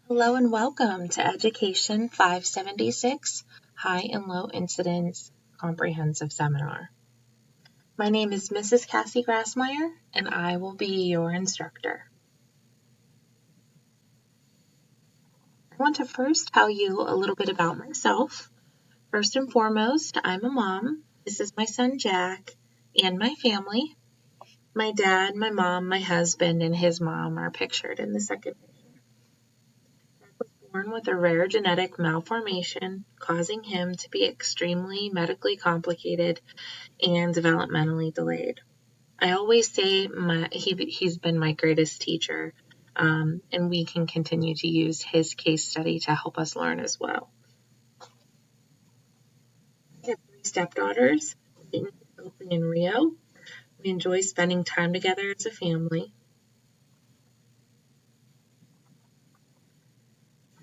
Hello and welcome to Education 576 High and Low Incidence Comprehensive Seminar. My name is Mrs. Cassie Grassmeyer and I will be your instructor. I want to first tell you a little bit about myself. First and foremost, I'm a mom. This is my son Jack and my family. My dad, my mom, my husband, and his mom are pictured in the second picture. Was born with a rare genetic malformation, causing him to be extremely medically complicated and developmentally delayed. I always say he's been my greatest teacher, and we can continue to use his case study to help us learn as well. I have 3 stepdaughters, Sophie and Rio. We enjoy spending time together as a family.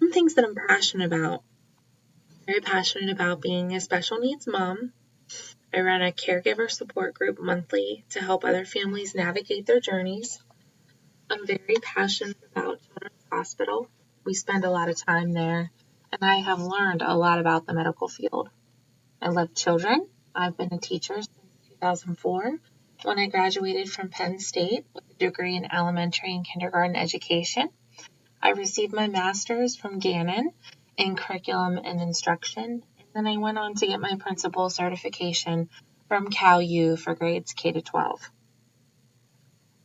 Some things that I'm passionate about. Very passionate about being a special needs mom. I run a caregiver support group monthly to help other families navigate their journeys. I'm very passionate about Children's Hospital. We spend a lot of time there, and I have learned a lot about the medical field. I love children. I've been a teacher since 2004 when I graduated from Penn State with a degree in elementary and kindergarten education. I received my master's from Gannon in curriculum and instruction, and then I went on to get my principal certification from Cal U for grades K to 12.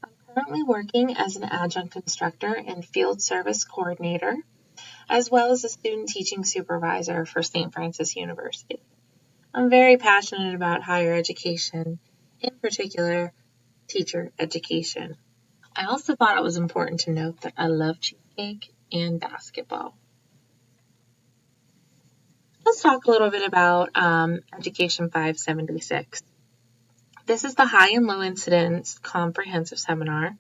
I'm currently working as an adjunct instructor and field service coordinator, as well as a student teaching supervisor for St. Francis University. I'm very passionate about higher education, in particular, teacher education. I also thought it was important to note that I love cheesecake and basketball. Let's talk a little bit about Education 576. This is the High and Low Incidence Comprehensive Seminar.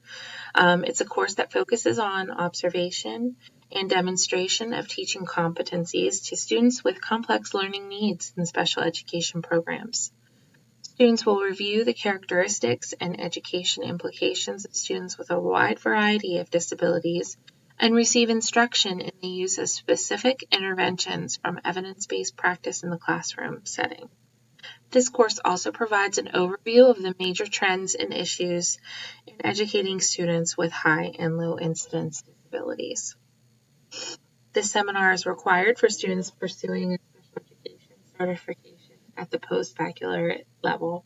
It's a course that focuses on observation and demonstration of teaching competencies to students with complex learning needs in special education programs. Students will review the characteristics and education implications of students with a wide variety of disabilities and receive instruction in the use of specific interventions from evidence-based practice in the classroom setting. This course also provides an overview of the major trends and issues in educating students with high and low incidence disabilities. This seminar is required for students pursuing a special education certification at the post-baccalaureate level.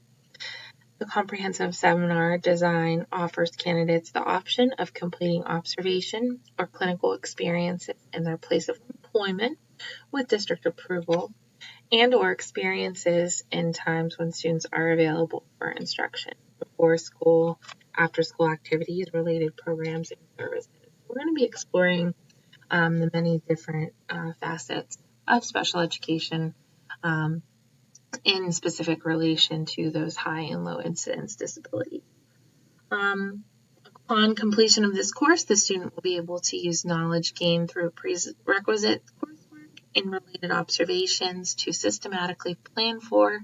The comprehensive seminar design offers candidates the option of completing observation or clinical experiences in their place of employment with district approval and or experiences in times when students are available for instruction, before school, after school activities, related programs, and services. We're going to be exploring the many different facets of special education in specific relation to those high and low incidence disabilities. Upon completion of this course, the student will be able to use knowledge gained through prerequisite coursework and related observations to systematically plan for,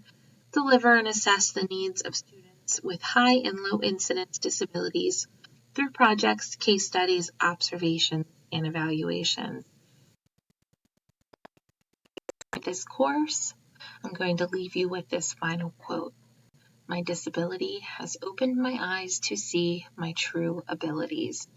deliver, and assess the needs of students with high and low incidence disabilities through projects, case studies, observations, and evaluations. For this course, I'm going to leave you with this final quote. My disability has opened my eyes to see my true abilities.